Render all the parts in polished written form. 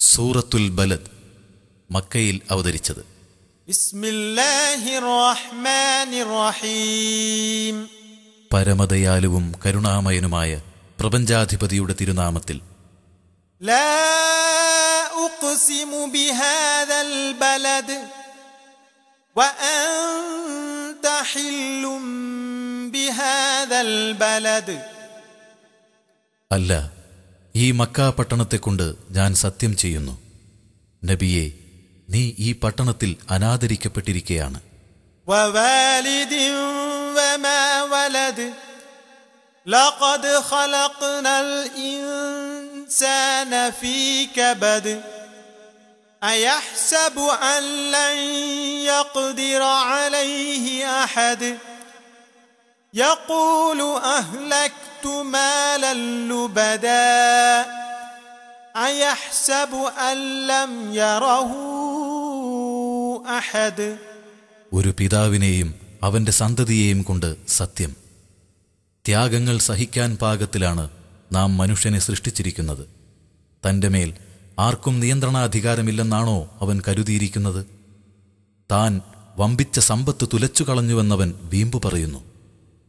സൂറത്തുൽ ബലദ് മക്കയിൽ അവതരിച്ചത്. ബിസ്മില്ലാഹിർ റഹ്മാനിർ റഹീം. പരമദയാലുവും കരുണാമയനുമായ പ്രപഞ്ചാധിപതിയുടെ തിരുനാമത്തിൽ. ലാ ഉഖ്സിമു ബിഹാദൽ ബലദ് വഅൻത ഹില്ലും ബിഹാദൽ ബലദ്. അല്ല, ഈ മക്കാ പട്ടണത്തെക്കൊണ്ട് ഞാൻ സത്യം ചെയ്യുന്നു. നബിയെ, നീ ഈ പട്ടണത്തിൽ അനാദരിക്കപ്പെട്ടിരിക്കുകയാണ്. വവാലിദിൻ വമാ വലദ് ലഖദ് ഖലഖ്നൽ ഇൻസാന ഫീ കബദ് അയഹ്സബു അൻ ലൻ യഖ്ദിറ അലൈഹി അഹദ് യഖൂലു അഹ്ലക്തു മാലൻ ലുബദാ അയഹ്സബു അൻ ലം യറഹു അഹദ്. ഒരു പിതാവിനെയും അവന്റെ സന്തതിയെയും കൊണ്ട് സത്യം, ത്യാഗങ്ങൾ സഹിക്കാൻ പാകത്തിലാണ് നാം മനുഷ്യനെ സൃഷ്ടിച്ചിരിക്കുന്നത്. തന്റെ മേൽ ആർക്കും നിയന്ത്രണാധികാരമില്ലെന്നാണോ അവൻ കരുതിയിരിക്കുന്നത്? താൻ വമ്പിച്ച സമ്പത്ത് തുലച്ചുകളഞ്ഞുവെന്നവൻ വീമ്പു പറയുന്നു.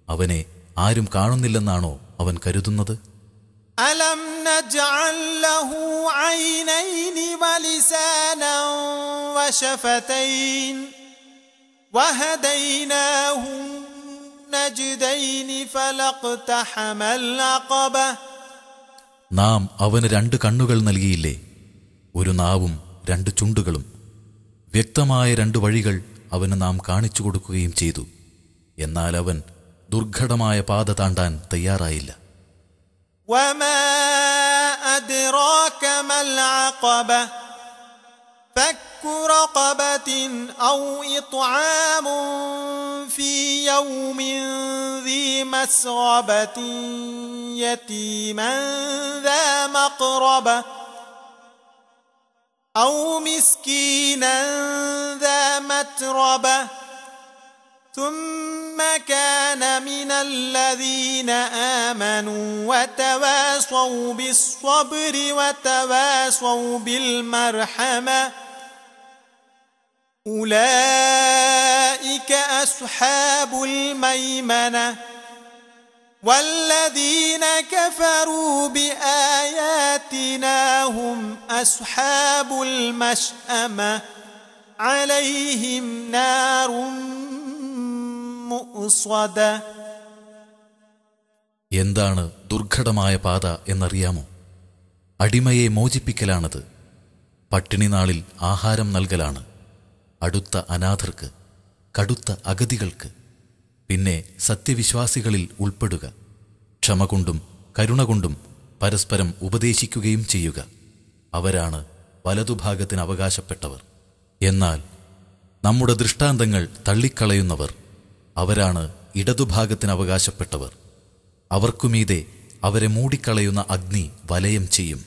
അവനെ ആരും കാണുന്നില്ലെന്നാണോ അവൻ കരുതുന്നത്? അലം നജ്അൽ ലഹു ഐനൈനി വലിസാനൻ വശഫതൈൻ വഹദൈനാഹു നജ്ദൈനി ഫലഖ്തഹമൽ അഖബ. നാം അവന് 2 കണ്ണുകൾ നൽകിയില്ലേ, ഒരു നാവും 2 ചുണ്ടുകളും. വ്യക്തമായ 2 വഴികൾ അവന് നാം കാണിച്ചു കൊടുക്കുകയും ചെയ്തു. എന്നാൽ അവൻ ദുർഘടമായ പാത താണ്ടാൻ തയ്യാറായില്ല. വമാ അദ്റാക മൽ അഖബ ഫക്കു റഖബത്തിൻ ഔ ഇത്ആമുൻ ഫീ യൗമിൻ ദീ മസ്റബത്തിൻ യതീമൻ ദാ മഖറബ ഔ മിസ്കീനൻ ദാ മത്രബ ثم كان من الذين آمنوا وتواصوا بالصبر وتواصوا بالمرحمة أولئك أصحاب الميمنة والذين كفروا بآياتنا هم أصحاب المشأمة عليهم نار മുഅ്സദ. എന്താണ് ദുർഘടമായ പാത എന്നറിയാമോ? അടിമയെ മോചിപ്പിക്കലാണത്. പട്ടിണി നാളിൽ ആഹാരം നൽകലാണ്. അടുത്ത അനാഥർക്ക്, കടുത്ത അഗതികൾക്ക്, പിന്നെ സത്യവിശ്വാസികളിൽ ഉൾപ്പെടുക. ക്ഷമ കൊണ്ടും കരുണ കൊണ്ടും പരസ്പരം ഉപദേശിക്കുകയും ചെയ്യുക. അവരാണ് വലതുഭാഗത്തിന് അവകാശപ്പെട്ടവർ. എന്നാൽ നമ്മുടെ ദൃഷ്ടാന്തങ്ങൾ തള്ളിക്കളയുന്നവർ, അവരാണ് ഇടതുഭാഗത്തിന് അവകാശപ്പെട്ടവർ. അവർക്കുമീതെ അവരെ മൂടിക്കളയുന്ന അഗ്നി വലയം ചെയ്യും.